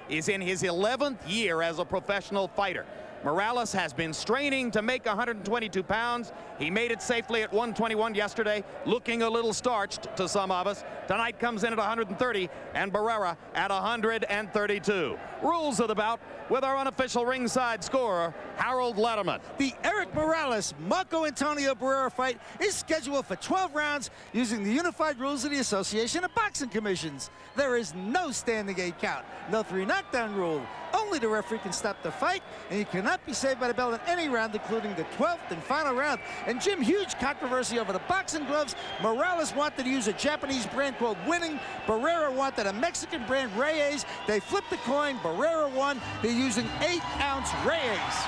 is in his 11th year as a professional fighter. Morales has been straining to make 122 pounds. He made it safely at 121 yesterday, looking a little starched to some of us. Tonight comes in at 130, and Barrera at 132. Rules of the bout with our unofficial ringside scorer, Harold Letterman. The Erik Morales Marco Antonio Barrera fight is scheduled for 12 rounds using the unified rules of the Association of Boxing Commissions. There is no standing 8 count, no 3 knockdown rule. Only the referee can stop the fight, and you cannot be saved by the bell in any round, including the 12th and final round. And Jim, huge controversy over the boxing gloves. Morales wanted to use a Japanese brand called Winning. Barrera wanted a Mexican brand, Reyes. They flipped the coin. Barrera won. They're using 8-ounce Reyes.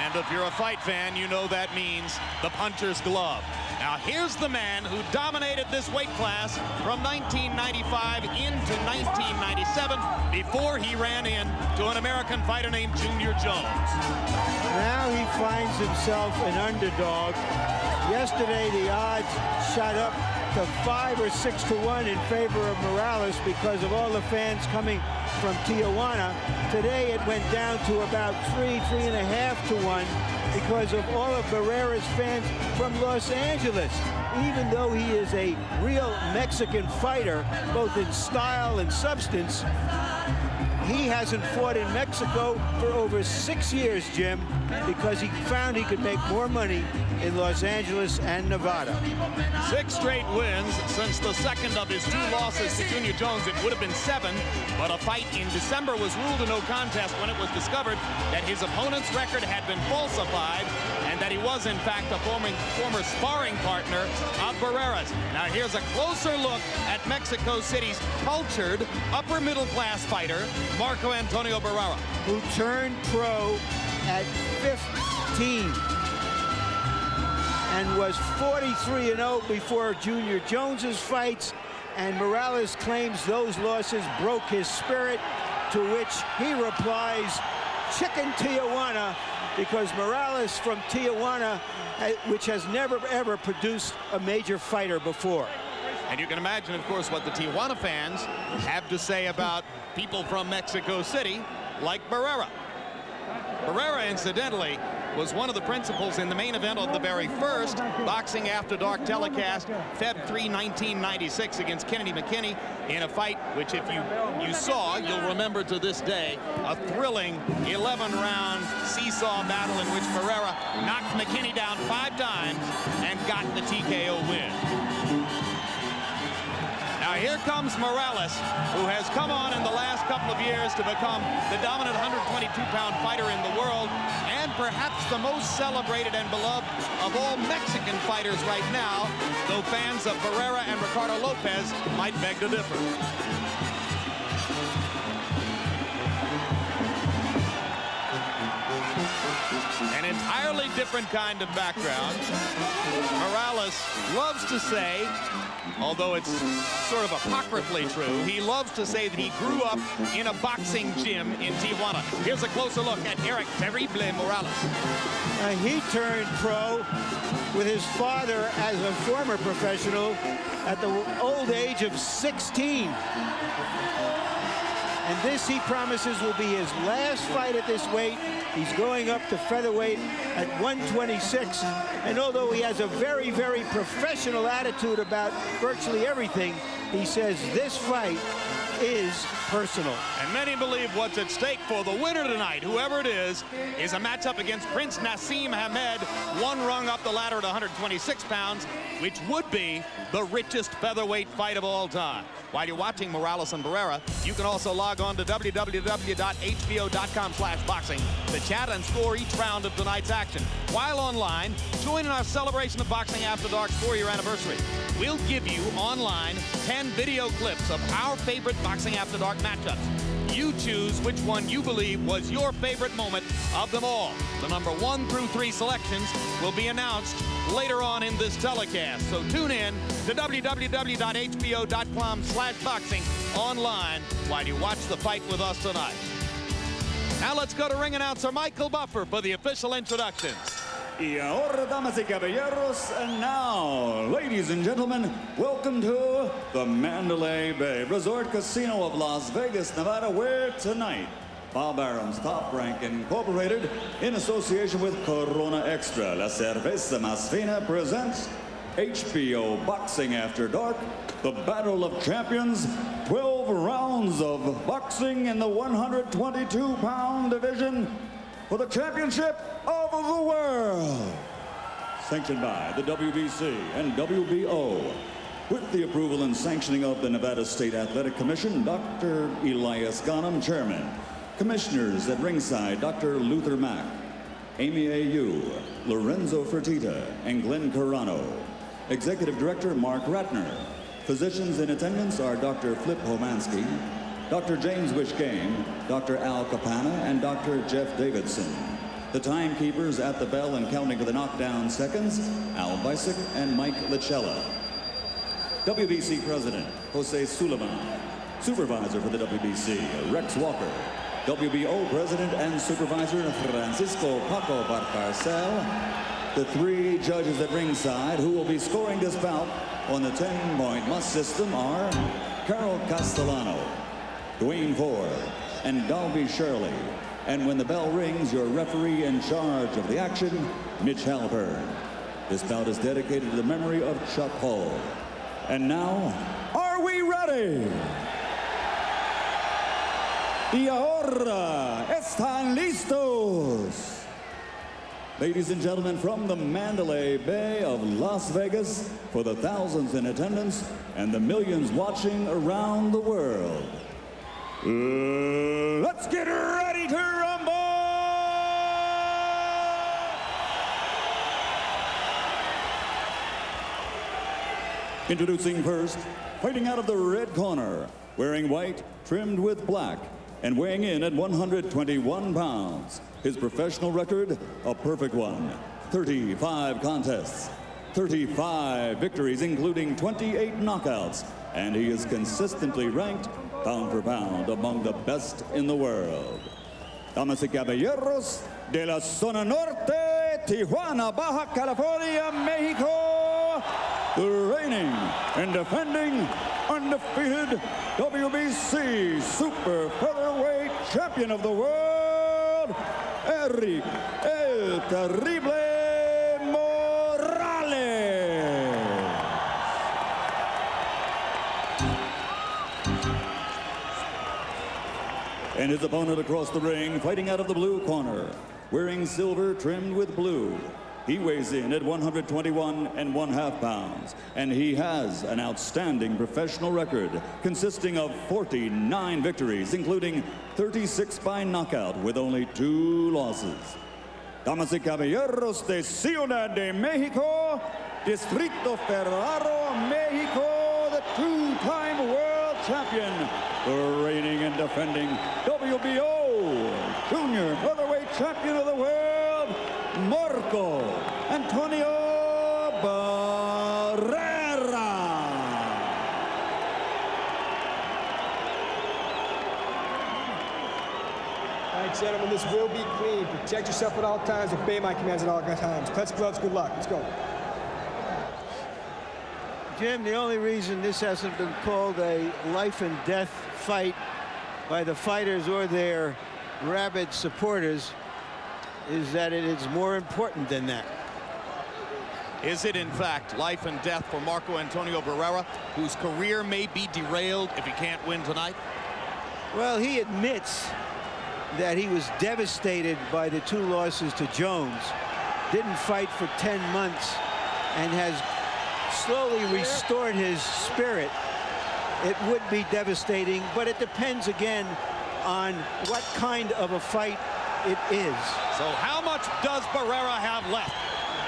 And if you're a fight fan, you know that means the puncher's glove. Now here's the man who dominated this weight class from 1995 into 1997 before he ran in to an American fighter named Junior Jones. Now he finds himself an underdog. Yesterday the odds shot up to 5 or 6 to 1 in favor of Morales because of all the fans coming from Tijuana. Today it went down to about 3.5 to 1 because of all of Barrera's fans from Los Angeles. Even though he is a real Mexican fighter, both in style and substance, he hasn't fought in Mexico for over 6 years, Jim, because he found he could make more money in Los Angeles and Nevada. 6 straight wins since the second of his 2 losses to Junior Jones. It would have been 7, but a fight in December was ruled a no contest when it was discovered that his opponent's record had been falsified and that he was, in fact, a former sparring partner of Barrera's. Now here's a closer look at Mexico City's cultured, upper-middle-class fighter, Marco Antonio Barrera, who turned pro at 15 and was 43-0 before Junior Jones's fights, and Morales claims those losses broke his spirit, to which he replies, "Chicken Tijuana," because Morales from Tijuana, which has never ever produced a major fighter before. And you can imagine, of course, what the Tijuana fans have to say about people from Mexico City like Barrera. Barrera, incidentally, was one of the principals in the main event of the very first Boxing After Dark telecast, Feb 3, 1996, against Kennedy McKinney, in a fight which, if you saw, you'll remember to this day, a thrilling 11-round seesaw battle in which Barrera knocked McKinney down 5 times and got the TKO win. Now here comes Morales, who has come on in the last couple of years to become the dominant 122-pound fighter in the world, and perhaps the most celebrated and beloved of all Mexican fighters right now, though fans of Barrera and Ricardo Lopez might beg to differ. An entirely different kind of background. Morales loves to say, although it's sort of apocryphally true, he loves to say that he grew up in a boxing gym in Tijuana. Here's a closer look at Erik Terrible Morales. He turned pro with his father as a former professional at the old age of 16. And this, he promises, will be his last fight at this weight. He's going up to featherweight at 126. And although he has a very, very professional attitude about virtually everything, he says this fight is personal. And many believe what's at stake for the winner tonight, whoever it is a matchup against Prince Nassim Hamed, one rung up the ladder at 126 pounds, which would be the richest featherweight fight of all time. While you're watching Morales and Barrera, you can also log on to www.hbo.com/boxing to chat and score each round of tonight's action. While online, join in our celebration of Boxing After Dark's 4-year anniversary. We'll give you online 10 video clips of our favorite Boxing After Dark matchups. You choose which one you believe was your favorite moment of them all. The number 1 through 3 selections will be announced later on in this telecast. So tune in to www.hbo.com/boxing online while you watch the fight with us tonight. Now let's go to ring announcer Michael Buffer for the official introductions. Y ahora, damas y caballeros, and now, ladies and gentlemen, welcome to the Mandalay Bay Resort Casino of Las Vegas, Nevada, where tonight, Bob Arum's Top Rank Incorporated, in association with Corona Extra, La Cerveza Más Fina, presents HBO Boxing After Dark, the Battle of Champions, 12 rounds of boxing in the 122-pound division for the championship of the world. Sanctioned by the WBC and WBO. With the approval and sanctioning of the Nevada State Athletic Commission, Dr. Elias Ghanem, Chairman. Commissioners at ringside, Dr. Luther Mack, Amy A.U., Lorenzo Fertitta, and Glenn Carano. Executive Director Mark Ratner. Physicians in attendance are Dr. Flip Homansky, Dr. James Wishgame, Dr. Al Capana, and Dr. Jeff Davidson. The timekeepers at the bell and counting to the knockdown seconds, Al Bisick and Mike Lichella. WBC President Jose Suleiman. Supervisor for the WBC, Rex Walker. WBO President and Supervisor Francisco Paco Barcarcel. The three judges at ringside who will be scoring this bout on the 10-point must system are Carol Castellano, Dwayne Ford, and Dalby Shirley. And when the bell rings, your referee in charge of the action, Mitch Halpern. This bout is dedicated to the memory of Chuck Hull. And now, are we ready? Y ahora, están listos? Ladies and gentlemen, from the Mandalay Bay of Las Vegas, for the thousands in attendance and the millions watching around the world, let's get ready to rumble! Introducing first, fighting out of the red corner, wearing white, trimmed with black, and weighing in at 121 pounds. His professional record, a perfect one. 35 contests, 35 victories, including 28 knockouts, and he is consistently ranked pound for pound among the best in the world. Damas y caballeros, de la zona norte, Tijuana, Baja California, Mexico, the reigning and defending undefeated WBC Super Featherweight Champion of the World, Erik El Terrible Morales. And his opponent across the ring, fighting out of the blue corner, wearing silver trimmed with blue. He weighs in at 121½ pounds, and he has an outstanding professional record consisting of 49 victories, including 36 by knockout with only 2 losses. Damas y caballeros de Ciudad de Mexico, Distrito Ferraro, Mexico, the 2-time world champion, the reigning and defending WBO Junior Featherweight Champion of the World, Marco Antonio Barrera. All right, gentlemen, this will be clean. Protect yourself at all times. Obey my commands at all times. Touch gloves, good luck. Let's go. Jim, the only reason this hasn't been called a life and death fight by the fighters or their rabid supporters is that it is more important than that. Is it, in fact, life and death for Marco Antonio Barrera, whose career may be derailed if he can't win tonight? Well, he admits that he was devastated by the 2 losses to Jones, didn't fight for 10 months, and has slowly restored his spirit. It would be devastating, but it depends again on what kind of a fight it is. So how much does Barrera have left?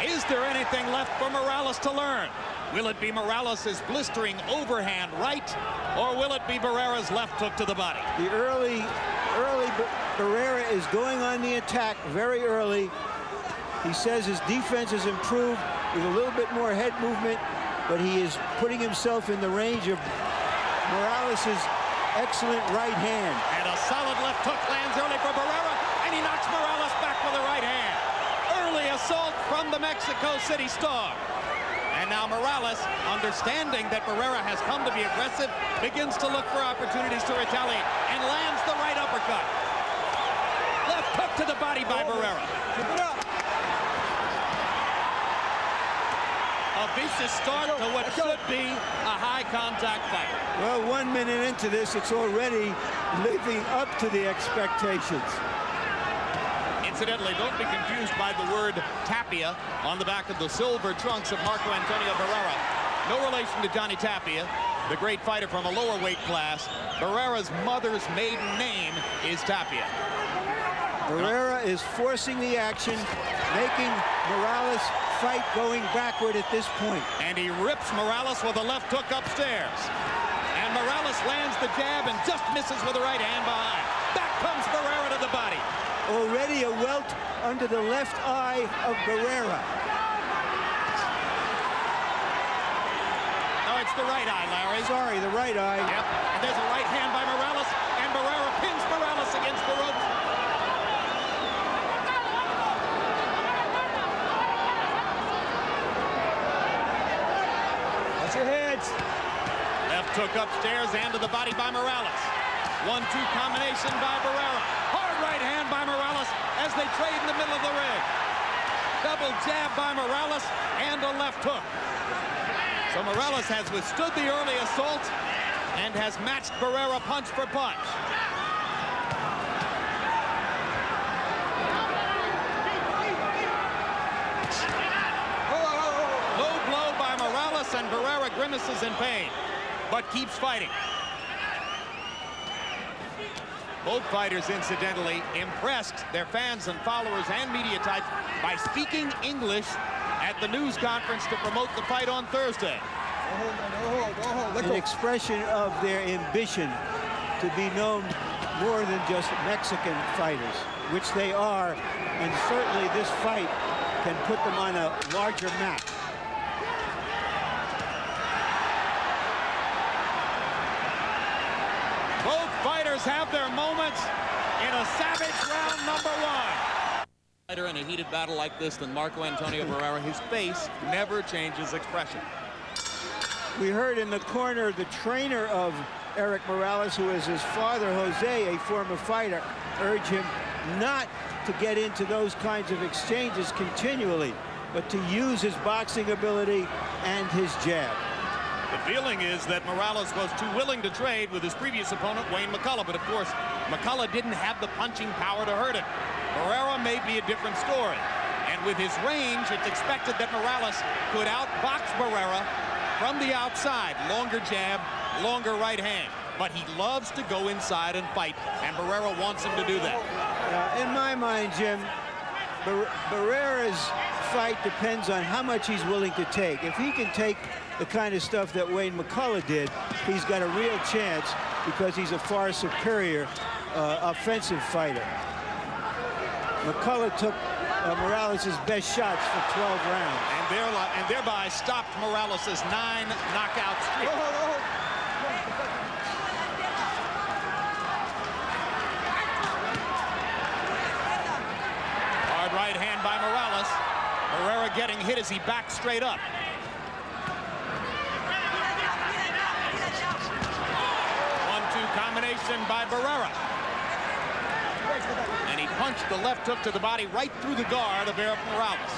Is there anything left for Morales to learn? Will it be Morales' blistering overhand right, or will it be Barrera's left hook to the body? The early Barrera is going on the attack very early. He says his defense has improved with a little bit more head movement, but he is putting himself in the range of Morales' excellent right hand. And a solid left hook lands early for Barrera, and he knocks Morales back with a right hand. Early assault from Mexico City star. And now Morales, understanding that Barrera has come to be aggressive, begins to look for opportunities to retaliate and lands the right uppercut. Left hook to the body by Barrera. Keep it up. A vicious start to what should be a high-contact fight. Well, 1 minute into this, it's already living up to the expectations. Incidentally, don't be confused by the word Tapia on the back of the silver trunks of Marco Antonio Barrera. No relation to Johnny Tapia, the great fighter from a lower weight class. Barrera's mother's maiden name is Tapia. Barrera is forcing the action, making Morales fight going backward at this point. And he rips Morales with a left hook upstairs. And Morales lands the jab and just misses with the right hand behind. Back comes Barrera to the body. Already a welt under the left eye of Barrera. No, it's the right eye, Larry. Sorry, the right eye. Yep, and there's a right hand by Morales, and Barrera pins Morales against the ropes. Watch your heads. Left hook upstairs and to the body by Morales. 1-2 combination by Barrera. Hard right hand by Morales as they trade in the middle of the ring. Double jab by Morales and a left hook. So Morales has withstood the early assault and has matched Barrera punch for punch. Low blow by Morales, and Barrera grimaces in pain, but keeps fighting. Both fighters, incidentally, impressed their fans and followers and media types by speaking English at the news conference to promote the fight on Thursday. An expression of their ambition to be known more than just Mexican fighters, which they are, and certainly this fight can put them on a larger map. Both fighters have their moments in a savage round number one. Fighter in a heated battle like this than Marco Antonio Barrera, his face never changes expression. We heard in the corner the trainer of Erik Morales, who is his father, Jose, a former fighter, urge him not to get into those kinds of exchanges continually, but to use his boxing ability and his jab. The feeling is that Morales was too willing to trade with his previous opponent, Wayne McCullough, but of course, McCullough didn't have the punching power to hurt him. Barrera may be a different story, and with his range, it's expected that Morales could outbox Barrera from the outside. Longer jab, longer right hand, but he loves to go inside and fight, and Barrera wants him to do that. In my mind, Jim, Barrera's fight depends on how much he's willing to take. If he can take the kind of stuff that Wayne McCullough did, he's got a real chance because he's a far superior offensive fighter. McCullough took Morales' best shots for 12 rounds. And thereby stopped Morales' 9 knockout streak. Hard right hand by Morales. Barrera getting hit as he backs straight up. Combination by Barrera. And he punched the left hook to the body right through the guard of Erik Morales.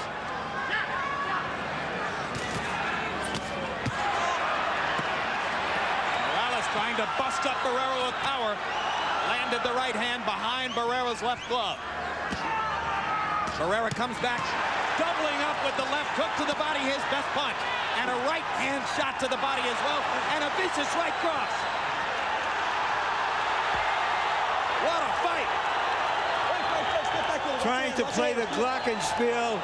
Morales trying to bust up Barrera with power. Landed the right hand behind Barrera's left glove. Barrera comes back, doubling up with the left hook to the body, his best punch. And a right hand shot to the body as well, and a vicious right cross. What a fight! Trying to play the glockenspiel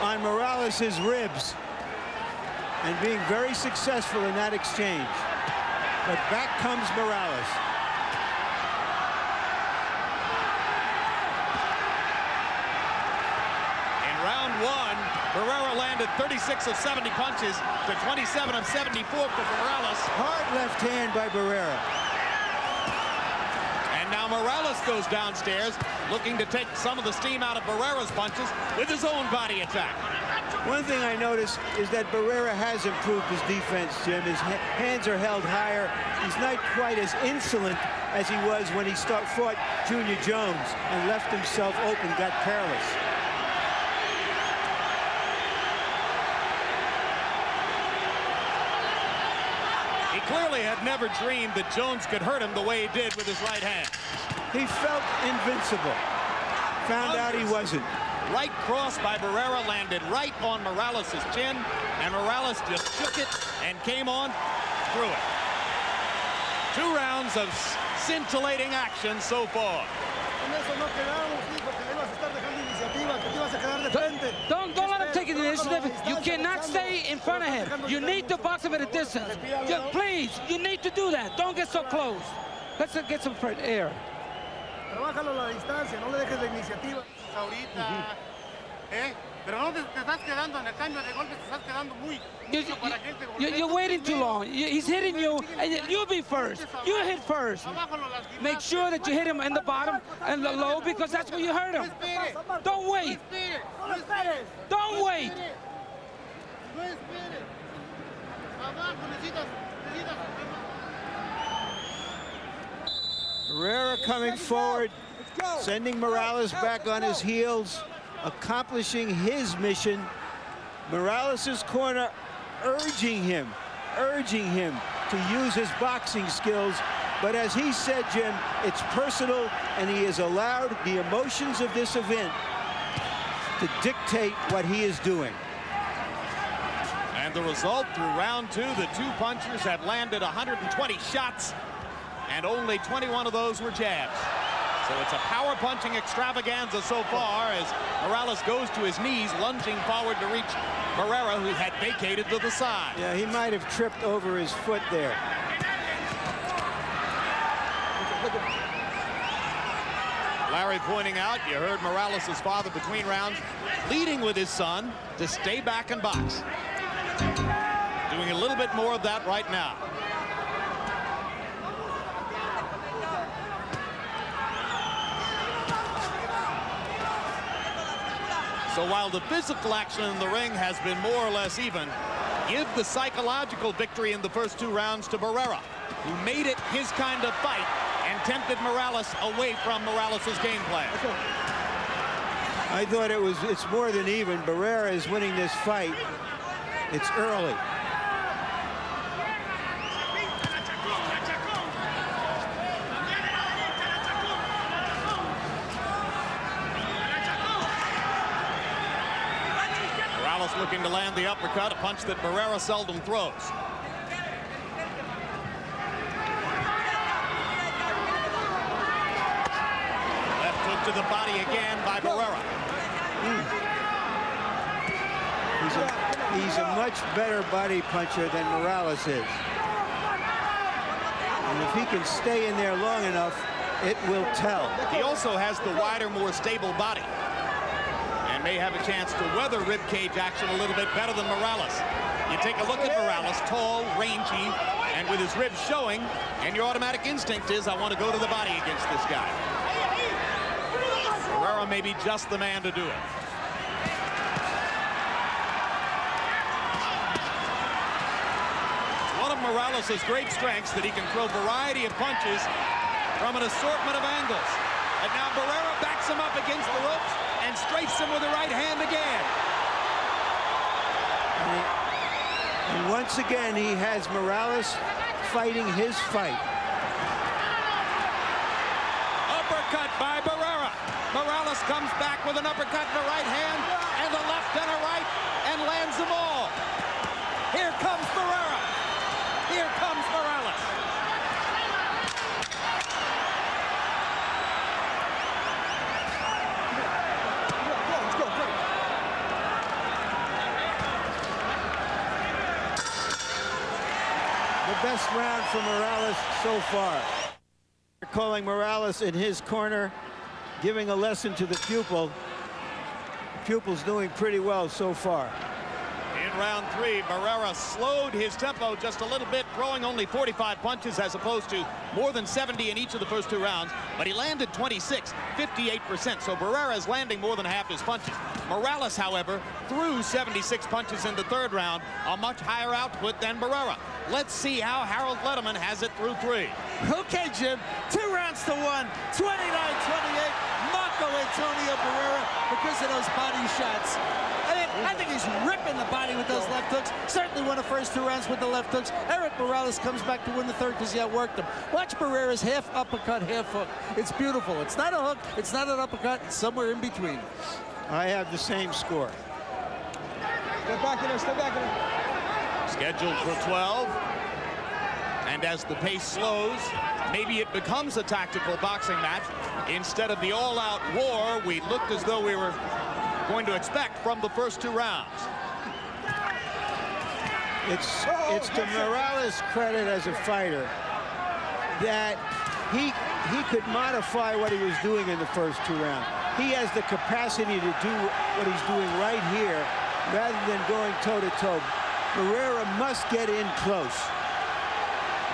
on Morales' ribs and being very successful in that exchange. But back comes Morales. In round one, Barrera landed 36 of 70 punches to 27 of 74 for Morales. Hard left hand by Barrera. Now Morales goes downstairs, looking to take some of the steam out of Barrera's punches with his own body attack. One thing I noticed is that Barrera has improved his defense, Jim. His hands are held higher. He's not quite as insolent as he was when he fought Junior Jones and left himself open, got careless. He clearly had never dreamed that Jones could hurt him the way he did with his right hand. He felt invincible. Found out he wasn't. Right cross by Barrera landed right on Morales' chin, and Morales just shook it and came on through it. 2 rounds of scintillating action so far. Don't let him take the initiative. You cannot stay in front of him. You need to box him at a distance. Please, you need to do that. Don't get so close. Let's get some air. Trabájalo a la distancia, no le dejes la iniciativa. Ahorita, pero no te estás quedando en el cambio de golpes, te estás quedando muy mucho para que él te golpee. You're waiting too long. He's hitting you, and you be first. You hit first. Make sure that you hit him in the bottom and the low, because that's where you hurt him. Don't wait. Don't wait. No esperes. Abajo, necesitas. Barrera coming forward, sending Morales back on his heels, accomplishing his mission. Morales' corner urging him to use his boxing skills. But as he said, Jim, it's personal, and he has allowed the emotions of this event to dictate what he is doing. And the result through round 2, the 2 punchers have landed 120 shots, and only 21 of those were jabs. So it's a power punching extravaganza so far as Morales goes to his knees, lunging forward to reach Barrera, who had vacated to the side. Yeah, he might have tripped over his foot there. Larry pointing out, you heard Morales' father between rounds pleading with his son to stay back and box. Doing a little bit more of that right now. So while the physical action in the ring has been more or less even, give the psychological victory in the first 2 rounds to Barrera, who made it his kind of fight and tempted Morales away from Morales' game plan. I thought it's more than even. Barrera is winning this fight. It's early. Morales looking to land the uppercut, a punch that Barrera seldom throws. Left hook to the body again by Barrera. He's a much better body puncher than Morales is. And if he can stay in there long enough, it will tell. He also has the wider, more stable body, and may have a chance to weather ribcage action a little bit better than Morales. You take a look at Morales, tall, rangy, and with his ribs showing, and your automatic instinct is, I want to go to the body against this guy. Barrera may be just the man to do it. One of Morales' great strengths that he can throw a variety of punches from an assortment of angles. And now Barrera backs him up against the ropes and strafes him with the right hand again. And once again, he has Morales fighting his fight. Uppercut by Barrera. Morales comes back with an uppercut in the right hand and a left and a right and lands them all. Here comes Barrera. Here comes Morales. The best round for Morales so far. They're calling Morales in his corner, giving a lesson to the pupil. The pupil's doing pretty well so far. In round 3, Barrera slowed his tempo just a little bit, throwing only 45 punches as opposed to more than 70 in each of the first 2 rounds, but he landed 26, 58%, so Barrera is landing more than half his punches. Morales, however, threw 76 punches in the 3rd round, a much higher output than Barrera. Let's see how Harold Letterman has it through 3. Okay, Jim, 2 rounds to 1, 29-28, Marco Antonio Barrera because of those body shots. I think he's ripping the body with those left hooks. Certainly won the first 2 rounds with the left hooks. Erik Morales comes back to win the 3rd because he outworked him. Watch Barrera's half uppercut, half hook. It's beautiful. It's not a hook. It's not an uppercut. It's somewhere in between. I have the same score. Step back in there, step back in there. Scheduled for 12. And as the pace slows, maybe it becomes a tactical boxing match. Instead of the all-out war we looked as though we were going to expect from the first 2 rounds. It's to Morales' credit as a fighter that he could modify what he was doing in the first 2 rounds. He has the capacity to do what he's doing right here rather than going toe-to-toe. Barrera must get in close.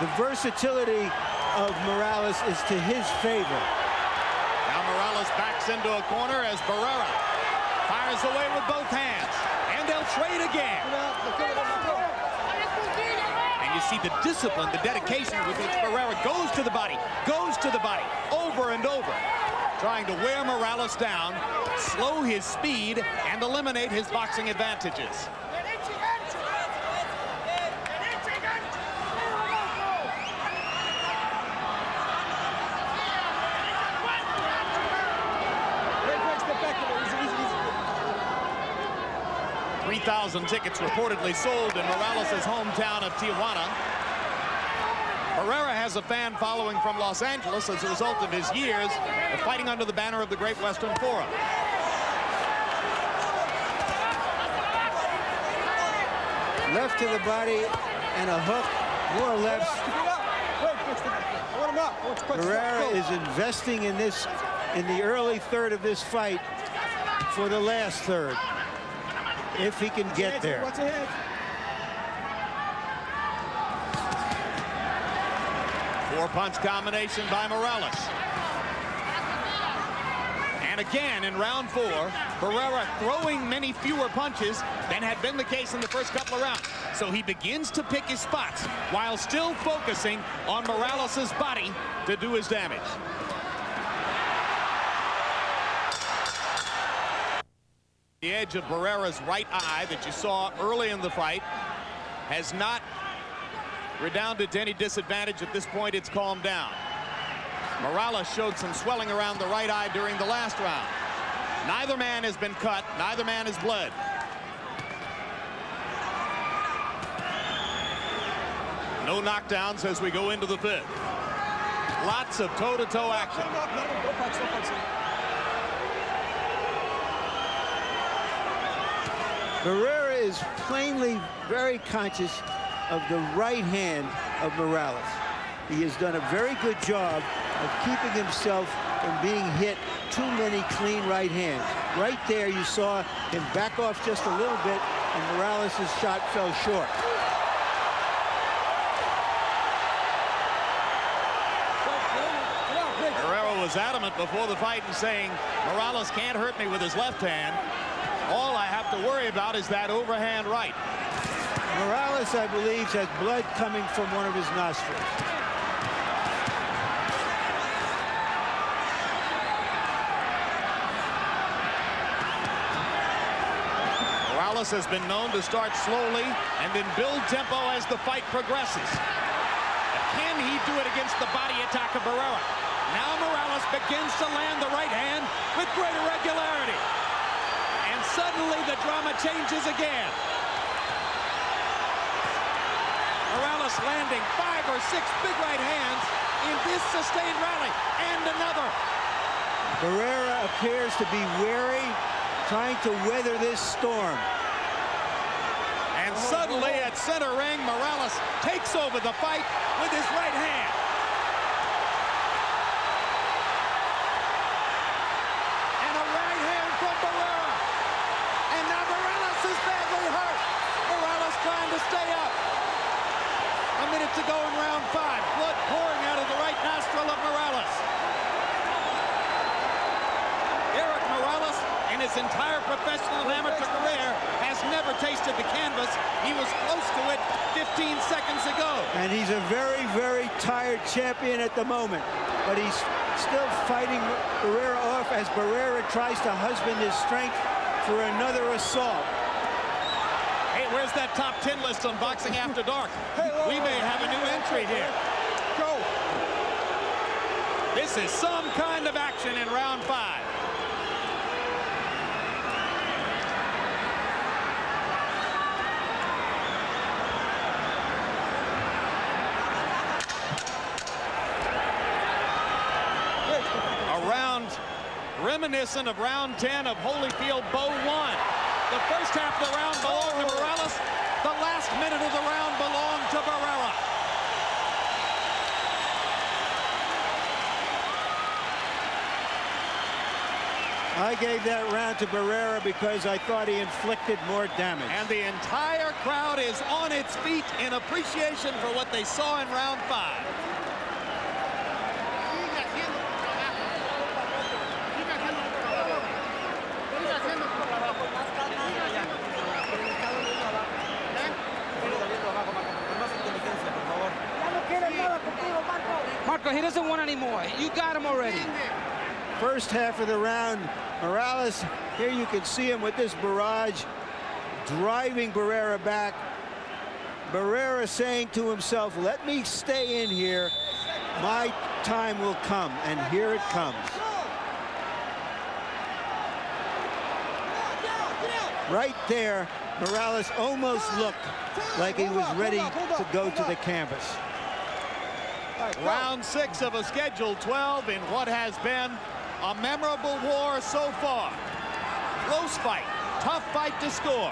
The versatility of Morales is to his favor. Now Morales backs into a corner as Barrera fires away with both hands, and they'll trade again. And you see the discipline, the dedication with which Barrera goes to the body, over and over, trying to wear Morales down, slow his speed, and eliminate his boxing advantages. Easy. 3,000 tickets reportedly sold in Morales' hometown of Tijuana. Barrera has a fan following from Los Angeles as a result of his years of fighting under the banner of the Great Western Forum. Left to the body and a hook, more lefts. Barrera is investing in this, in the early 3rd of this fight for the last 3rd, if he can get there. Four-punch combination by Morales. And again in round 4, Barrera throwing many fewer punches than had been the case in the first couple of rounds. So he begins to pick his spots while still focusing on Morales' body to do his damage. The edge of Barrera's right eye that you saw early in the fight has not redounded to any disadvantage. At this point, it's calmed down. Morales showed some swelling around the right eye during the last round. Neither man has been cut. Neither man has bled. No knockdowns as we go into the 5th. Lots of toe-to-toe action. Barrera is plainly very conscious of the right hand of Morales. He has done a very good job of keeping himself from being hit too many clean right hands. Right there you saw him back off just a little bit and Morales' shot fell short. Barrera was adamant before the fight and saying, Morales can't hurt me with his left hand. All I have to worry about is that overhand right. Morales, I believe, has blood coming from one of his nostrils. Morales has been known to start slowly and then build tempo as the fight progresses. But can he do it against the body attack of Barrera? Now Morales begins to land the right hand with greater regularity. And suddenly the drama changes again. Morales landing 5 or 6 big right hands in this sustained rally. And another. Barrera appears to be wary, trying to weather this storm. And suddenly at center ring, Morales takes over the fight with his right hand. And a right hand from Barrera. And now Morales is badly hurt. in his entire professional and amateur career has never tasted the canvas. He was close to it 15 seconds ago. And he's a very, very tired champion at the moment. But he's still fighting Barrera off as Barrera tries to husband his strength for another assault. Hey, where's that top 10 list on Boxing After Dark? We may have a new entry here. Go. This is some kind of action in round 5. Reminiscent of round 10 of Holyfield Bow 1. The first half of the round belonged to Morales. The last minute of the round belonged to Barrera. I gave that round to Barrera because I thought he inflicted more damage. And the entire crowd is on its feet in appreciation for what they saw in round 5. Marco, he doesn't want any more. You got him already. First half of the round, Morales, here you can see him with this barrage, driving Barrera back. Barrera saying to himself, let me stay in here. My time will come, and here it comes. Right there, Morales almost looked like he was ready to go to the canvas. Round 6 of a scheduled 12 in what has been a memorable war so far. Close fight, tough fight to score.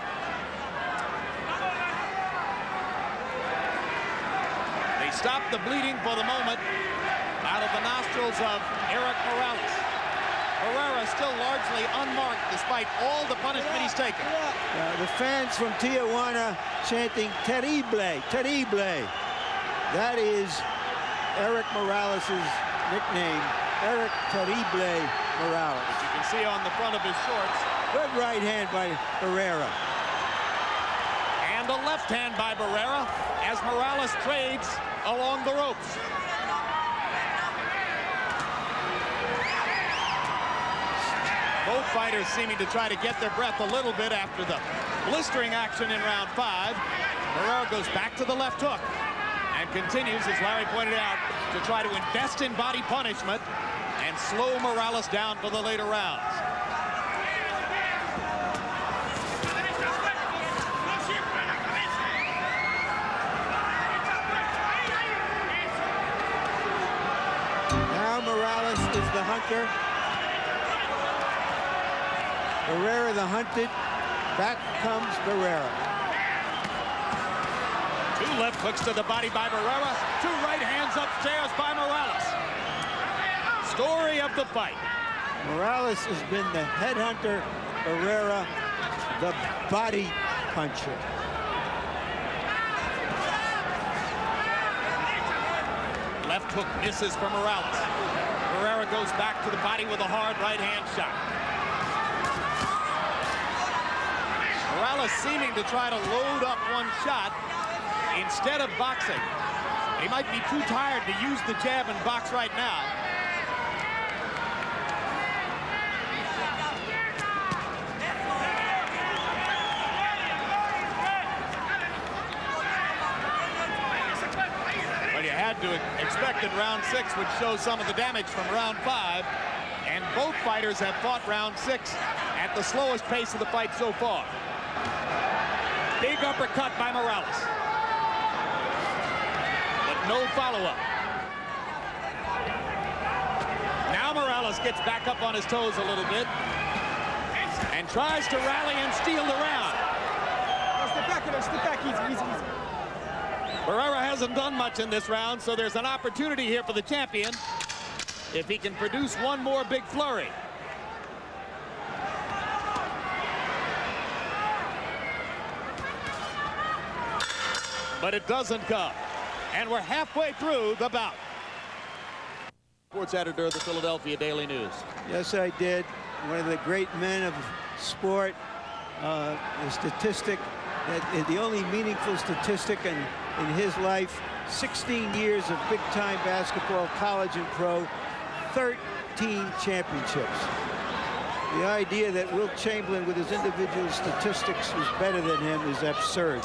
They stopped the bleeding for the moment out of the nostrils of Erik Morales. Barrera still largely unmarked despite all the punishment he's taken. The fans from Tijuana chanting terrible, terrible. That is Erik Morales' nickname, Erik Terrible Morales. As you can see on the front of his shorts. Good right hand by Barrera. And a left hand by Barrera as Morales trades along the ropes. Both fighters seeming to try to get their breath a little bit after the blistering action in round 5. Barrera goes back to the left hook and continues, as Larry pointed out, to try to invest in body punishment and slow Morales down for the later rounds. Now Morales is the hunter. Barrera the hunted. Back comes Barrera. 2 left hooks to the body by Barrera. 2 right hands upstairs by Morales. Story of the fight. Morales has been the headhunter. Barrera, the body puncher. Left hook misses for Morales. Barrera goes back to the body with a hard right hand shot. Morales seeming to try to load up one shot instead of boxing. He might be too tired to use the jab and box right now. Well, you had to expect that round 6 would show some of the damage from round 5. And both fighters have fought round 6 at the slowest pace of the fight so far. Big uppercut by Morales. But no follow-up. Now Morales gets back up on his toes a little bit and tries to rally and steal the round. Step back, easy. Barrera hasn't done much in this round, so there's an opportunity here for the champion if he can produce one more big flurry. But it doesn't come. And we're halfway through the bout. Sports editor of the Philadelphia Daily News. Yes, I did. one of the great men of sport. The statistic, that the only meaningful statistic in his life, 16 years of big-time basketball, college and pro, 13 championships. The idea that Wilt Chamberlain, with his individual statistics, was better than him is absurd.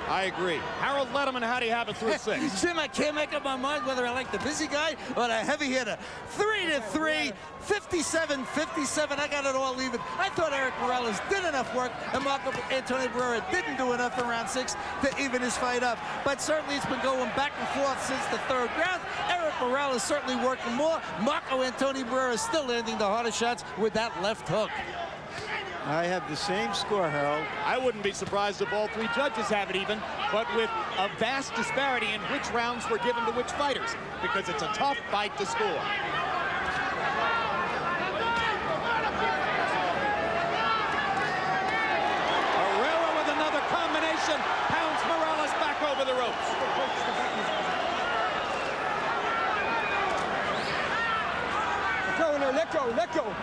I agree. Harold Letterman, how do you have it through 6? Jim, I can't make up my mind whether I like the busy guy or the heavy hitter. 3-3, 57-57. I got it all even. I thought Erik Morales did enough work, and Marco Antonio Barrera didn't do enough in round 6 to even his fight up. But certainly it's been going back and forth since the 3rd round. Erik Morales certainly working more. Marco Antonio Barrera is still landing the hardest shots with that left hook. I have the same score, Harold. I wouldn't be surprised if all 3 judges have it even, but with a vast disparity in which rounds were given to which fighters, because it's a tough fight to score. Barrera with another combination, pounds Morales back over the ropes. Let go, let go.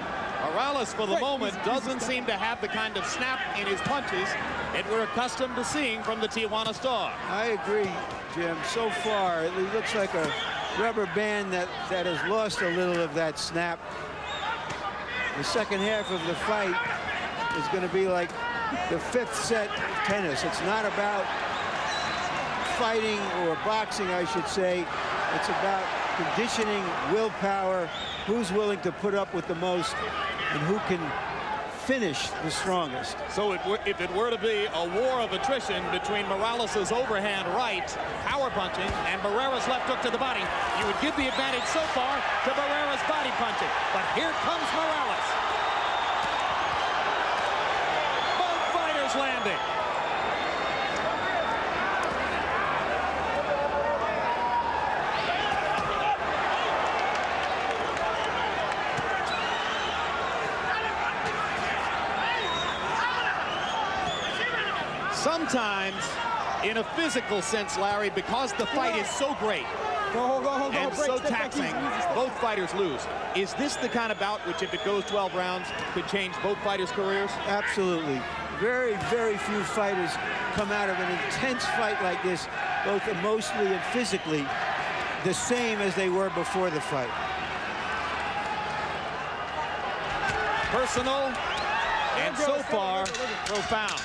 Morales, for the moment, doesn't seem to have the kind of snap in his punches that we're accustomed to seeing from the Tijuana Star. I agree, Jim. So far, it looks like a rubber band that has lost a little of that snap. The second half of the fight is going to be like the 5th set of tennis. It's not about fighting or boxing, I should say. It's about conditioning, willpower, who's willing to put up with the most, and who can finish the strongest. So if it were to be a war of attrition between Morales' overhand right, power punching, and Barrera's left hook to the body, you would give the advantage so far to Barrera's body punching. But here comes Morales. Both fighters landing. Sometimes, in a physical sense, Larry, because the fight is so great and so taxing, both fighters lose. Is this the kind of bout which, if it goes 12 rounds, could change both fighters' careers? Absolutely. Very, very few fighters come out of an intense fight like this, both emotionally and physically, the same as they were before the fight. Personal, and so far, profound.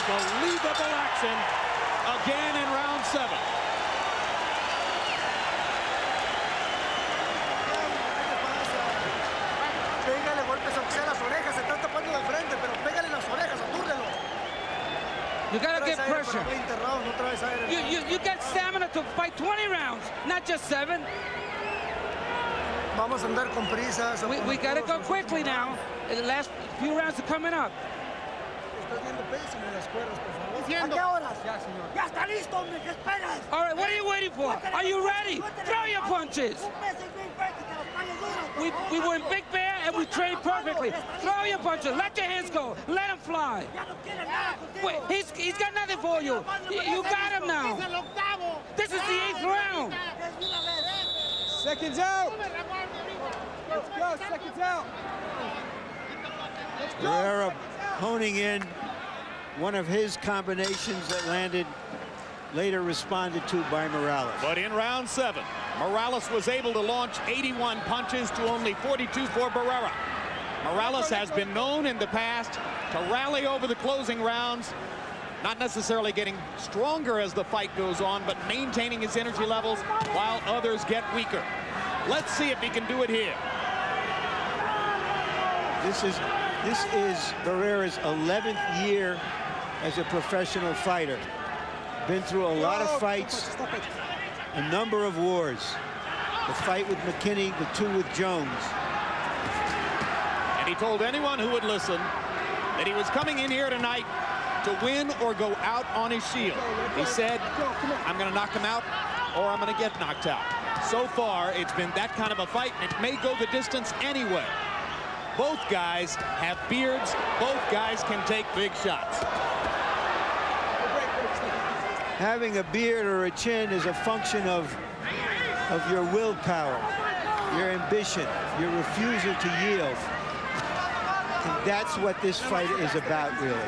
Unbelievable action again in round 7. Pégale golpes aunque sea las orejas, se está tapando de frente, pero pégale las orejas, atúrrelo. You gotta get pressure. 20 rounds, no traes aire. You got stamina to fight 20 rounds, not just 7. Vamos a andar con prisas. We gotta go quickly now. The last few rounds are coming up. Estás viendo pésimo en las cuerdas, por favor. ¿A qué horas? Ya, señor. Ya está listo, hombre, ¿qué esperas? All right, what are you waiting for? Are you ready? Throw your punches. We were in Big Bear and we trained perfectly. Throw your punches. Let your hands go. Let them fly. Wait, he's got nothing for you. You got him now. This is the 8th round. Seconds out. Let's go, seconds out. Barrera honing in one of his combinations that landed, later responded to by Morales. But in round 7, Morales was able to launch 81 punches to only 42 for Barrera. Morales has been known in the past to rally over the closing rounds, not necessarily getting stronger as the fight goes on, but maintaining his energy levels while others get weaker. Let's see if he can do it here. This is Barrera's 11th year as a professional fighter. Been through a lot of fights, a number of wars. The fight with McKinney, the 2 with Jones. And he told anyone who would listen that he was coming in here tonight to win or go out on his shield. He said, I'm going to knock him out or I'm going to get knocked out. So far, it's been that kind of a fight, and it may go the distance anyway. Both guys have beards. Both guys can take big shots. having a beard or a chin is a function of your willpower, your ambition, your refusal to yield. And that's what this fight is about, really.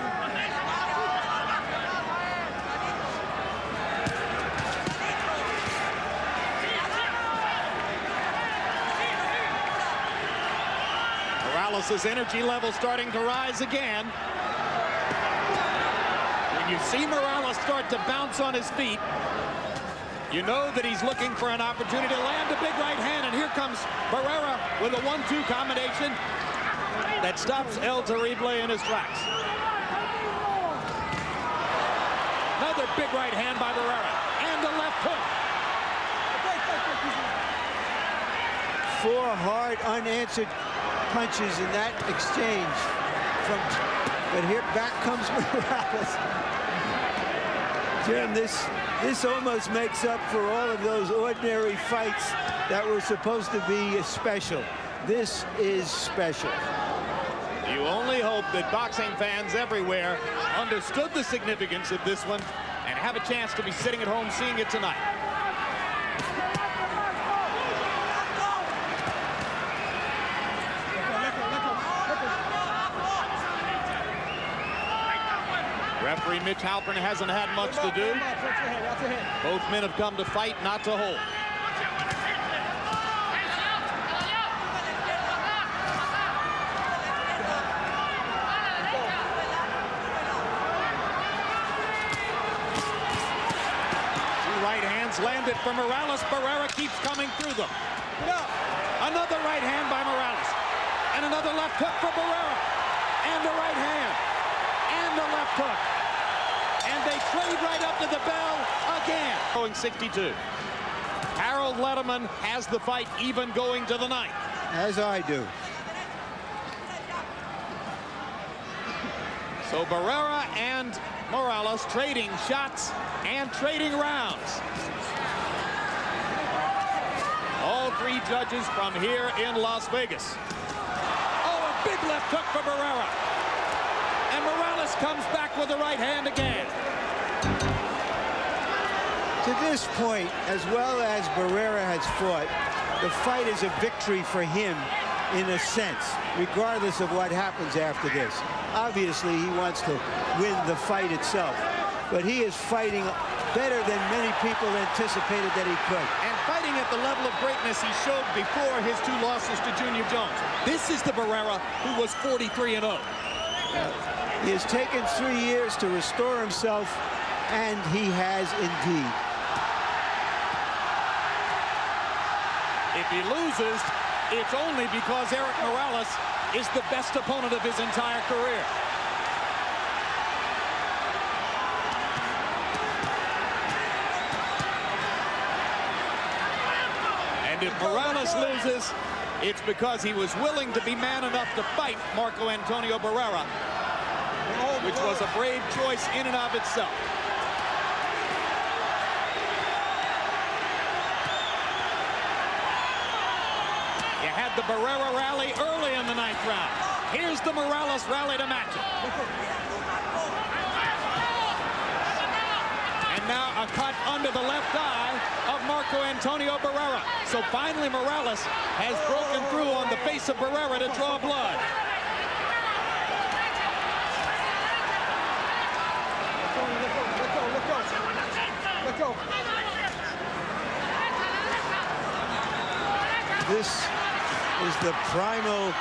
Morales' energy level starting to rise again. When you see Morales start to bounce on his feet, you know that he's looking for an opportunity to land a big right hand, and here comes Barrera with a 1-2 combination that stops El Terrible in his tracks. Another big right hand by Barrera, and a left hook. 4 hard, unanswered punches in that exchange. But here back comes Morales. Jim, this almost makes up for all of those ordinary fights that were supposed to be special. This is special. You only hope that boxing fans everywhere understood the significance of this one and have a chance to be sitting at home seeing it tonight. Referee Mitch Halpern hasn't had much to do. Both men have come to fight, not to hold. Two right hands landed for Morales. Barrera keeps coming through them. Another right hand by Morales. And another left hook for Barrera. And a right hand. And a left hook. And they trade right up to the bell again. Going 62. Harold Letterman has the fight even going to the 9th. As I do. So Barrera and Morales trading shots and trading rounds. All 3 judges from here in Las Vegas. Oh, a big left hook for Barrera. And Morales comes back with the right hand again. To this point, as well as Barrera has fought, the fight is a victory for him in a sense, regardless of what happens after this. Obviously, he wants to win the fight itself, but he is fighting better than many people anticipated that he could. And fighting at the level of greatness he showed before his 2 losses to Junior Jones. This is the Barrera who was 43-0. He has taken 3 years to restore himself, and he has indeed. If he loses, it's only because Erik Morales is the best opponent of his entire career. And if Morales loses, it's because he was willing to be man enough to fight Marco Antonio Barrera, which was a brave choice in and of itself. You had the Barrera rally early in the 9th round. Here's the Morales rally to match it. And now a cut under the left eye of Marco Antonio Barrera. So finally Morales has broken through on the face of Barrera to draw blood. Let go. This is the primal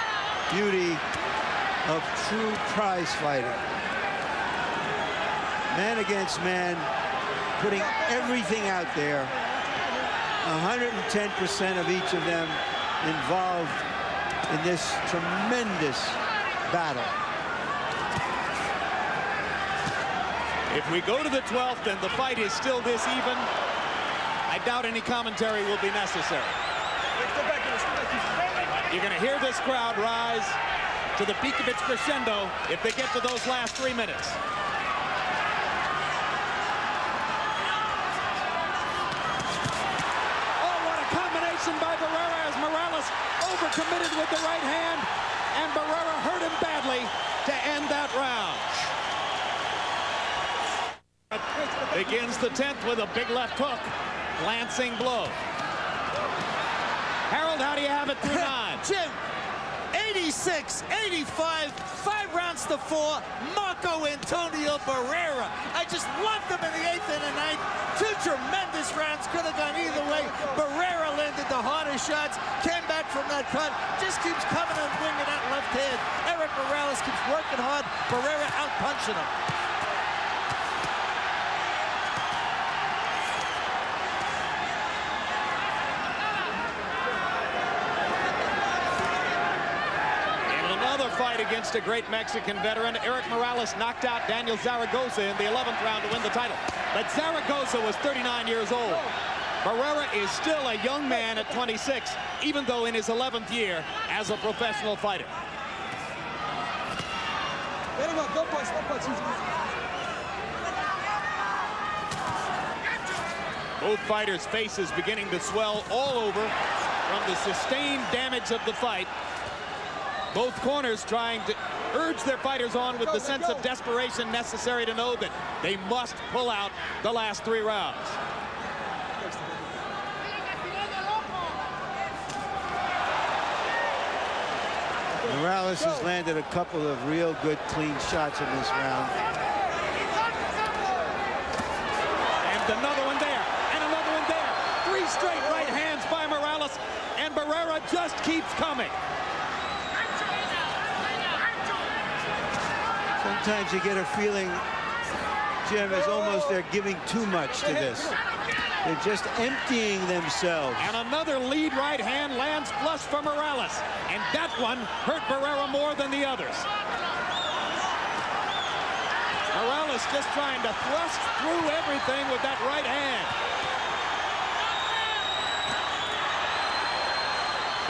beauty of true prize fighting. Man against man, putting everything out there. 110% of each of them involved in this tremendous battle. If we go to the 12th and the fight is still this even, I doubt any commentary will be necessary. You're going to hear this crowd rise to the peak of its crescendo if they get to those last 3 minutes. Oh, what a combination by Barrera as Morales overcommitted with the right hand, and Barrera hurt him badly to end that round. begins the 10th with a big left hook. Glancing blow. Harold, how do you have it through 9? Jim, 86, 85, 5 rounds to 4. Marco Antonio Barrera. I just loved him in the 8th and the 9th. 2 tremendous rounds, could have gone either way. Barrera landed the hardest shots, came back from that cut, just keeps coming and winging that left hand. Erik Morales keeps working hard. Barrera out-punching him. Fight against a great Mexican veteran. Erik Morales knocked out Daniel Zaragoza in the 11th round to win the title. But Zaragoza was 39 years old. Barrera is still a young man at 26, even though in his 11th year as a professional fighter. Both fighters' faces beginning to swell all over from the sustained damage of the fight. Both corners trying to urge their fighters on with the sense of desperation necessary to know that they must pull out the last 3 rounds. Morales has landed a couple of real good clean shots in this round. And another one there, and another one there. 3 straight right hands by Morales, and Barrera just keeps coming. Sometimes you get a feeling, Jim, as almost they're giving too much to this. They're just emptying themselves. And another lead right hand lands flush for Morales. And that one hurt Barrera more than the others. Morales just trying to thrust through everything with that right hand.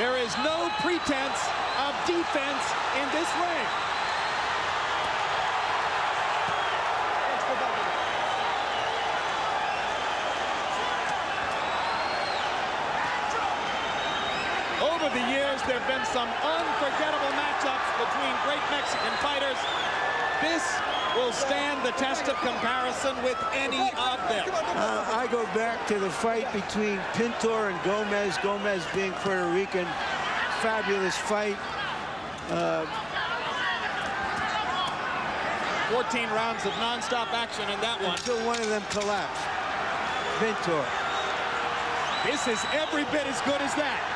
There is no pretense of defense in this ring. Over the years, there have been some unforgettable matchups between great Mexican fighters. This will stand the test of comparison with any of them. I go back to the fight between Pintor and Gomez. Gomez being Puerto Rican. Fabulous fight. 14 rounds of non-stop action in that one. Until one of them collapsed. Pintor. This is every bit as good as that.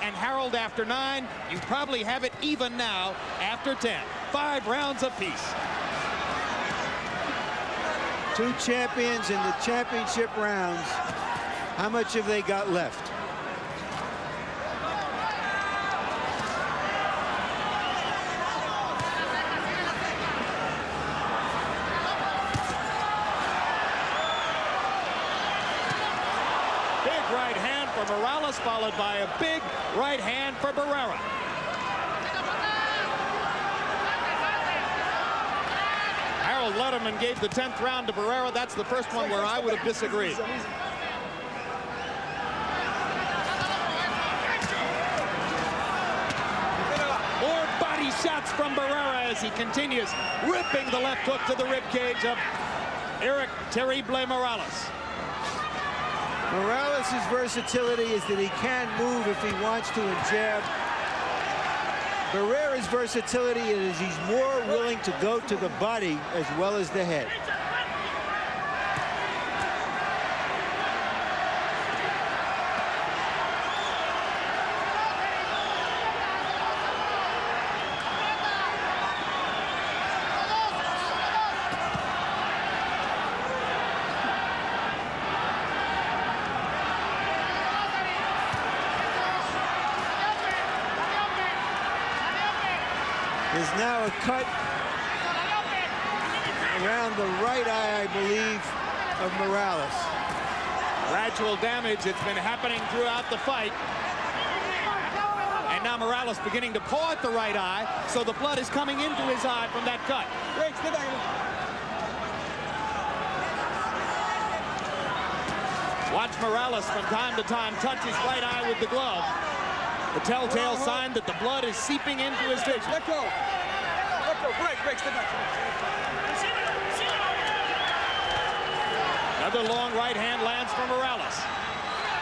And Harold after 9. You probably have it even now after 10. 5 rounds apiece. 2 champions in the championship rounds. How much have they got left? Big right hand for Morales, followed by a big right hand for Barrera. Harold Letterman gave the 10th round to Barrera. That's the first one where I would have disagreed. More body shots from Barrera as he continues ripping the left hook to the ribcage of Erik Terrible Morales. Morales' versatility is that he can move if he wants to and jab. Barrera's versatility is he's more willing to go to the body as well as the head. There's now a cut around the right eye, I believe, of Morales. Gradual damage. It's been happening throughout the fight. And now Morales beginning to paw at the right eye, so the blood is coming into his eye from that cut. Watch Morales from time to time touch his right eye with the glove. The telltale sign that the blood is seeping into his vision. Let go. Let go. Break. Step back. Another long right hand lands for Morales.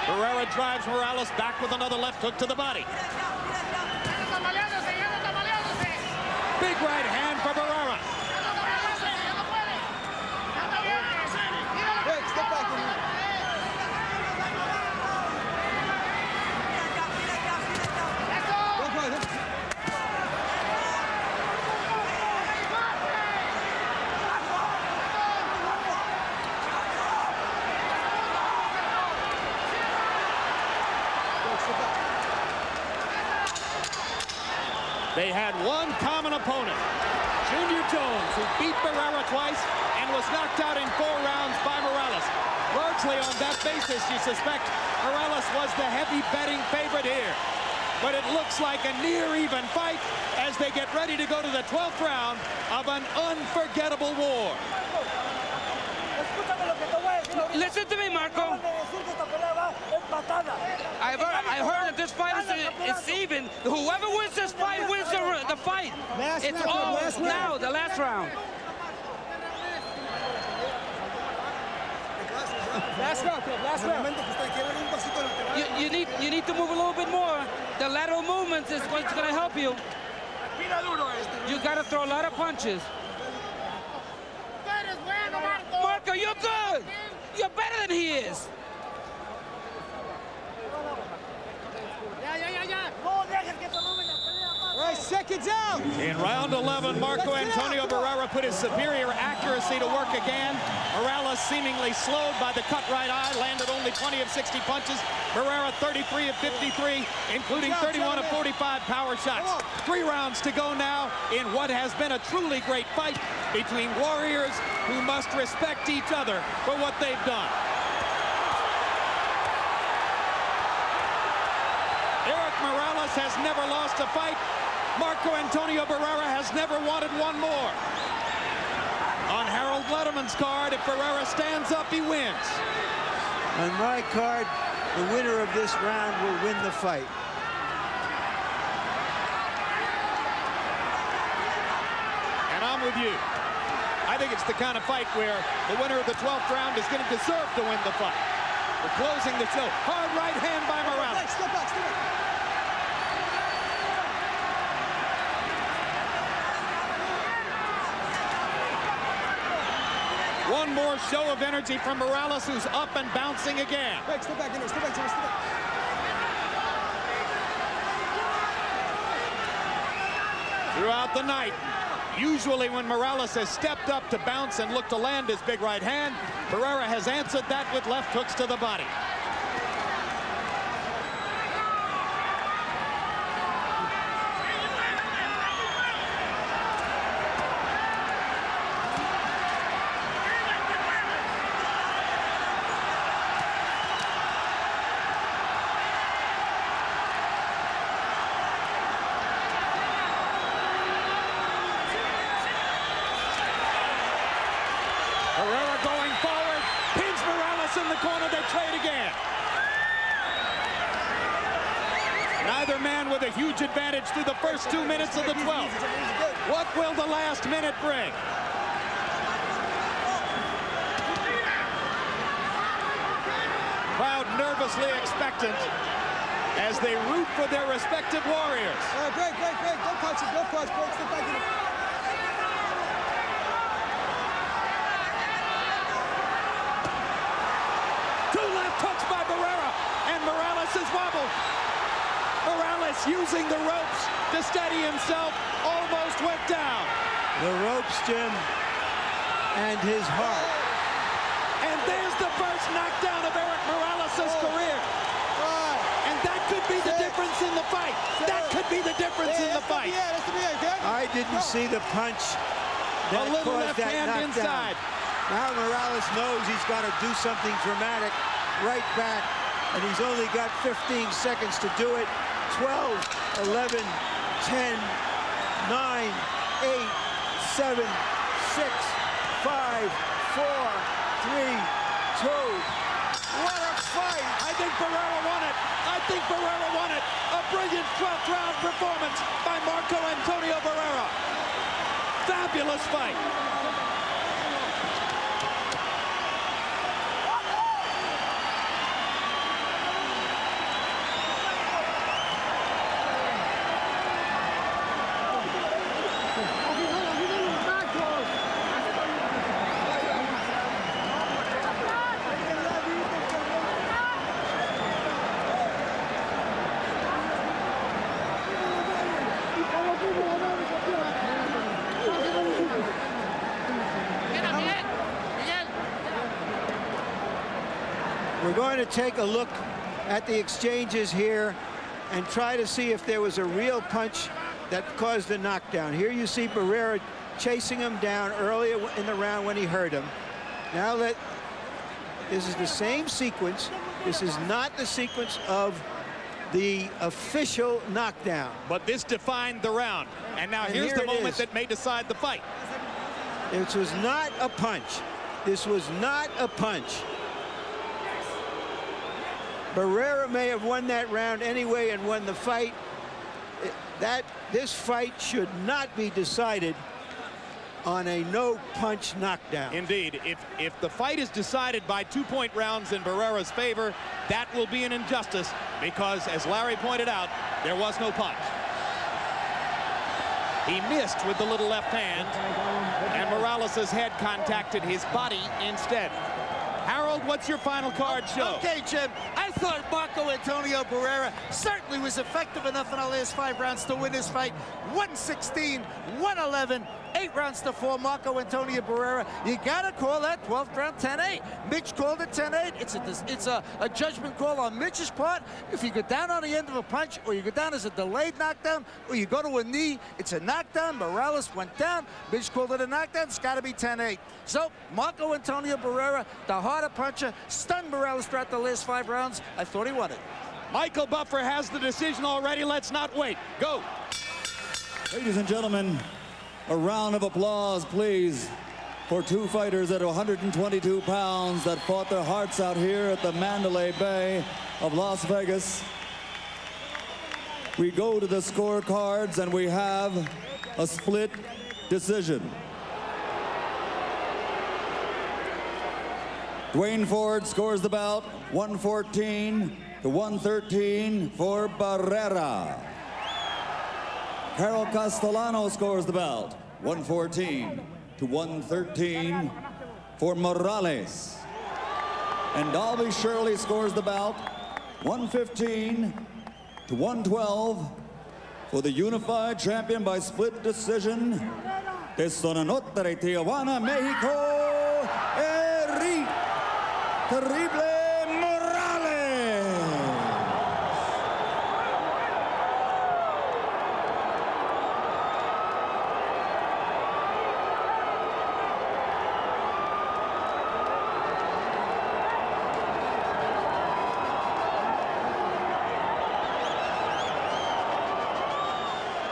Barrera drives Morales back with another left hook to the body. Big right hand for Barrera. Break. Step back. They had one common opponent, Junior Jones, who beat Barrera twice and was knocked out in 4 rounds by Morales. Largely on that basis, you suspect Morales was the heavy betting favorite here. But it looks like a near-even fight as they get ready to go to the 12th round of an unforgettable war. Listen to me, Marco. I heard that this fight is even. Whoever wins this fight wins the fight. It's all now, the last round. Last round, Club. Last round. You need to move a little bit more. The lateral movements is what's going to help you. You got to throw a lot of punches. Marco, you're good. You're better than he is. All right, seconds out. In round 11, Marco Antonio Barrera put his superior accuracy to work again. Morales seemingly slowed by the cut right eye, landed only 20 of 60 punches. Barrera 33 of 53, including 31 of 45 power shots. 3 rounds to go now in what has been a truly great fight between warriors who must respect each other for what they've done. Erik Morales has never lost a fight. Marco Antonio Barrera has never wanted one more. On Harold Letterman's card, if Barrera stands up, he wins. On my card, the winner of this round will win the fight. And I'm with you. I think it's the kind of fight where the winner of the 12th round is going to deserve to win the fight. We're closing the show. Hard right hand by Morales. Step back. One more show of energy from Morales, who's up and bouncing again. Break. Step back in there. Step back. Throughout the night, usually when Morales has stepped up to bounce and look to land his big right hand, Barrera has answered that with left hooks to the body. Barrera going forward, pins Morales in the corner, they trade again. Neither man with a huge advantage through the first 2 minutes of the 12th. What will the last minute bring? Crowd nervously expectant as they root for their respective warriors. All right, break. Don't punch it. Don't punch. Break. Step back in there. Morales is wobbled. Morales using the ropes to steady himself, almost went down. The ropes, Jim, and his heart. And there's the first knockdown of Erik Morales' career. And that could be the difference in the fight. That could be the difference in the fight. I didn't see the punch that a little caused left that hand knockdown. inside. Now Morales knows he's got to do something dramatic right back, and he's only got 15 seconds to do it. 12, 11, 10, 9, 8, 7, 6, 5, 4, 3, 2. What a fight. I think Barrera won it. I think Barrera won it. A brilliant 12th round performance by Marco Antonio Barrera. Fabulous fight. We're going to take a look at the exchanges here and try to see if there was a real punch that caused the knockdown. Here you see Barrera chasing him down earlier in the round when he hurt him. Now this is the same sequence. This is not the sequence of the official knockdown. But this defined the round. And now here's the moment that may decide the fight. This was not a punch. This was not a punch. Barrera may have won that round anyway and won the fight. This fight should not be decided on a no-punch knockdown. Indeed, if the fight is decided by 2-point rounds in Barrera's favor, that will be an injustice because, as Larry pointed out, there was no punch. He missed with the little left hand, and Morales' head contacted his body instead. Harold, what's your final card show? Okay, Jim. I thought Marco Antonio Barrera certainly was effective enough in the last 5 rounds to win this fight. 116, 111, 8 rounds to 4. Marco Antonio Barrera. You gotta call that 12th round 10-8. Mitch called it 10-8. It's a judgment call on Mitch's part. If you go down on the end of a punch, or you go down as a delayed knockdown, or you go to a knee, it's a knockdown. Morales went down. Mitch called it a knockdown. It's got to be 10-8. So Marco Antonio Barrera, the harder puncher, stunned Morales throughout the last 5 rounds. I thought he won it. Michael Buffer has the decision already. Let's not wait. Go. Ladies and gentlemen, a round of applause, please, for 2 fighters at 122 pounds that fought their hearts out here at the Mandalay Bay of Las Vegas. We go to the scorecards, and we have a split decision. Dwayne Ford scores the bout 114 to 113 for Barrera. Carol Castellano scores the bout 114 to 113 for Morales. And Dalby Shirley scores the bout 115 to 112 for the unified champion by split decision de Sonanotre, Tijuana, Mexico, Erik Terrible Morales.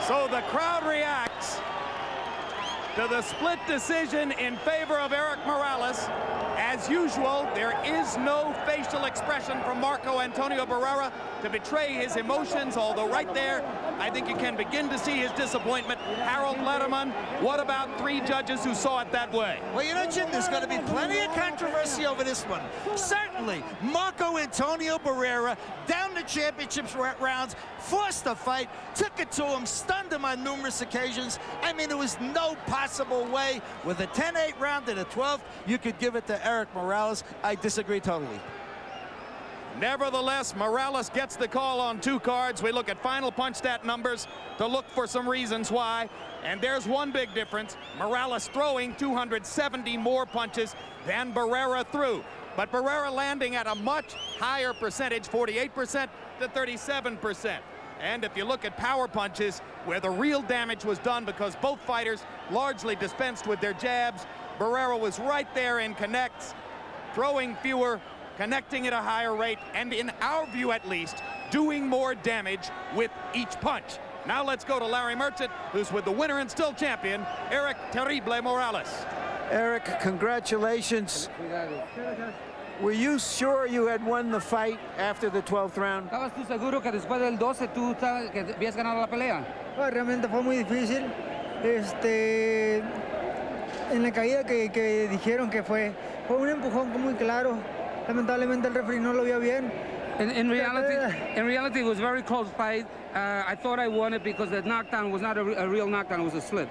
So the crowd reacts to the split decision in favor of Erik Morales. As usual, there is no facial expression from Marco Antonio Barrera to betray his emotions, although right there, I think you can begin to see his disappointment. Harold Letterman, what about 3 judges who saw it that way? Well, you know, Jim, there's going to be plenty of controversy over this one. Certainly, Marco Antonio Barrera, down the championships rounds, forced the fight, took it to him, stunned him on numerous occasions. I mean, there was no possible way with a 10-8 round in the 12th you could give it to Erik Morales. I disagree totally. Nevertheless, Morales gets the call on 2 cards. We look at final punch stat numbers to look for some reasons why. And there's one big difference. Morales throwing 270 more punches than Barrera threw. But Barrera landing at a much higher percentage, 48% to 37%. And if you look at power punches, where the real damage was done because both fighters largely dispensed with their jabs, Barrera was right there in connects, throwing fewer, connecting at a higher rate, and in our view at least, doing more damage with each punch. Now let's go to Larry Merchant, who's with the winner and still champion, Erik Terrible Morales. Erik, congratulations. Were you sure you had won the fight after the 12th round? ¿Estabas tú seguro que después del 12 que habías ganado la pelea? Realmente fue muy difícil. En la caída que dijeron que fue un empujón muy claro. Lamentablemente el referee no lo vio bien. In reality, it was a very close fight. I thought I won it because the knockdown was not a real knockdown, it was a slip.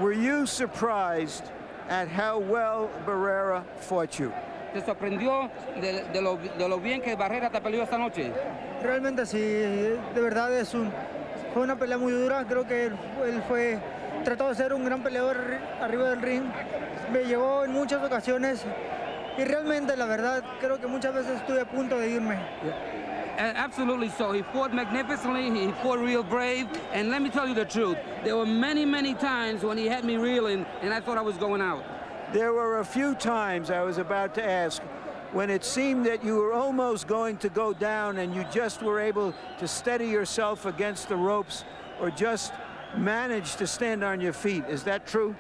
Were you surprised at how well Barrera fought you? ¿Te sorprendió de lo bien que Barrera te peleó esta noche? Realmente sí, de verdad fue una pelea muy dura. Creo que él trató de ser un gran peleador arriba del ring. Me llevó en muchas ocasiones y realmente, la verdad, creo que muchas veces estuve a punto de irme. Absolutely so. He fought magnificently, he fought real brave, and let me tell you the truth. There were many, many times when he had me reeling and I thought I was going out. There were a few times, I was about to ask, when it seemed that you were almost going to go down and you just were able to steady yourself against the ropes or just manage to stand on your feet. Is that true?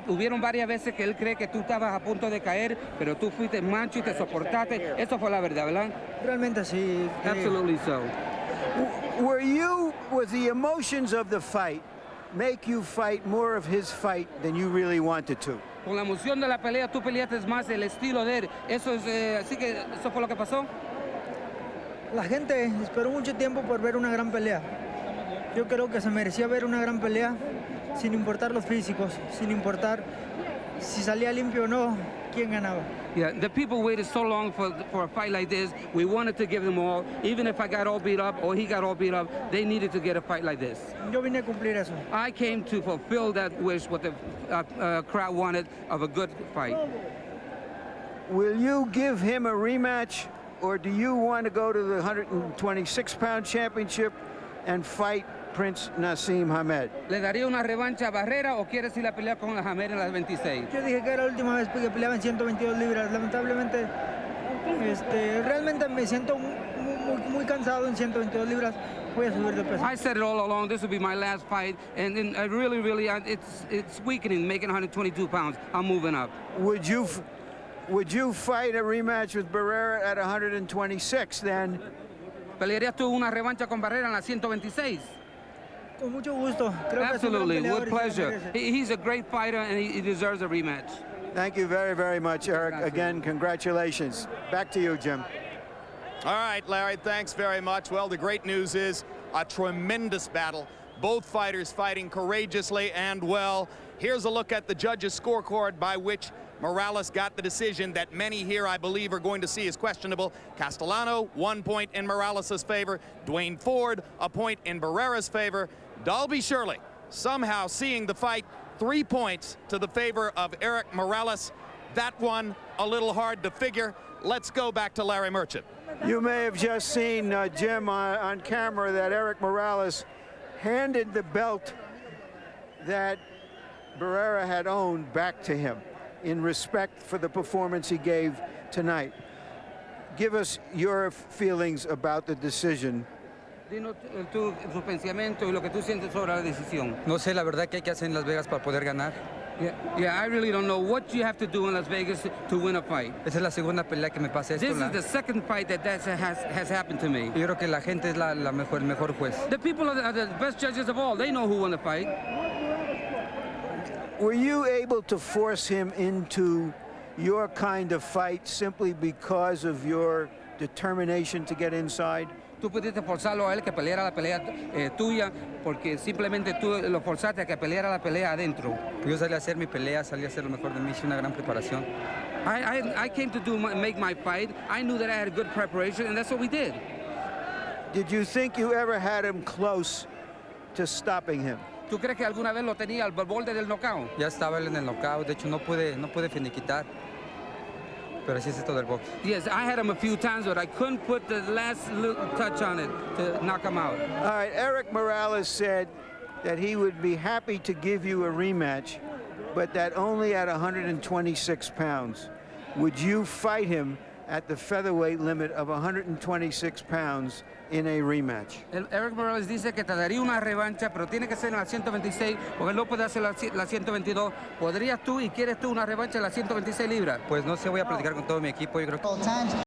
Hubieron varias veces que él cree que tú estabas a punto de caer, pero tú fuiste mancho y te soportaste. Eso fue la verdad, ¿verdad? Realmente sí. Absolutely so. Was the emotions of the fight make you fight more of his fight than you really wanted to? Con la emoción de la pelea, tú peleaste más el estilo de él. Así que eso fue lo que pasó. La gente esperó mucho tiempo por ver una gran pelea. Yo creo que se merecía ver una gran pelea, sin importar los físicos, sin importar si salía limpio o no, quién ganaba. Yeah, the people waited so long for a fight like this. We wanted to give them all. Even if I got all beat up or he got all beat up, they needed to get a fight like this. Yo vine a cumplir eso. I came to fulfill that wish, what the crowd wanted, of a good fight. Will you give him a rematch, or do you want to go to the 126-pound championship and fight Prince Naseem Hamed? ¿Le daría una revancha a Barrera o quieres ir a pelear con Hamed en las 26? Yo dije que era la última vez que peleaba en 122 libras. Lamentablemente, realmente me siento muy cansado en 122 libras. Voy a subir de peso. I said it all along. This will be my last fight, and I really, it's weakening, making 122 pounds. I'm moving up. Would you fight a rematch with Barrera at 126 then? ¿Pelearías tú una revancha con Barrera en las 126? Con mucho gusto. Creo Absolutely, que es un with pleasure. He's a great fighter, and he deserves a rematch. Thank you very, very much, Erik. Again, congratulations. Back to you, Jim. All right, Larry, thanks very much. Well, the great news is a tremendous battle. Both fighters fighting courageously and well. Here's a look at the judges' scorecard by which Morales got the decision that many here, I believe, are going to see as questionable. Castellano, 1 point in Morales' favor. Dwayne Ford, a point in Barrera's favor. Dalby Shirley, somehow seeing the fight 3 points to the favor of Erik Morales. That one a little hard to figure. Let's go back to Larry Merchant. You may have just seen, Jim, on camera that Erik Morales handed the belt that Barrera had owned back to him in respect for the performance he gave tonight. Give us your feelings about the decision. Dinos tu pensamiento y lo que tú sientes sobre la decisión. No sé la verdad que hay que hacer en Las Vegas para poder ganar. Yeah, I really don't know what you have to do in Las Vegas to win a fight. Esa es la segunda pelea que me pasa esto. This is the second fight that has happened to me. Yo creo que la gente es el mejor juez. The people are the best judges of all. They know who won the fight. Were you able to force him into your kind of fight simply because of your determination to get inside? Tú pudiste forzarlo a él que peleara la pelea tuya porque simplemente tú lo forzaste a que peleara la pelea adentro. Yo salí a hacer mi pelea, salí a hacer lo mejor de mí, hice una gran preparación. I came to make my fight. I knew that I had a good preparation, and that's what we did. Did you think you ever had him close to stopping him? ¿Tú crees que alguna vez lo tenía al borde del knockout? Ya estaba él en el knockout, de hecho no pude finiquitar. Pero así es esto del box. Yes, I had him a few times, but I couldn't put the last little touch on it to knock him out. All right, Erik Morales said that he would be happy to give you a rematch, but that only at 126 pounds. Would you fight him at the featherweight limit of 126 pounds in a rematch. Erik Morales dice que te daría una revancha, pero tiene que ser en la 126, porque él no puede hacer la 122. ¿Podrías tú y quieres tú una revancha en la 126 libras? Pues no sé, voy a platicar con todo mi equipo. Yo creo que...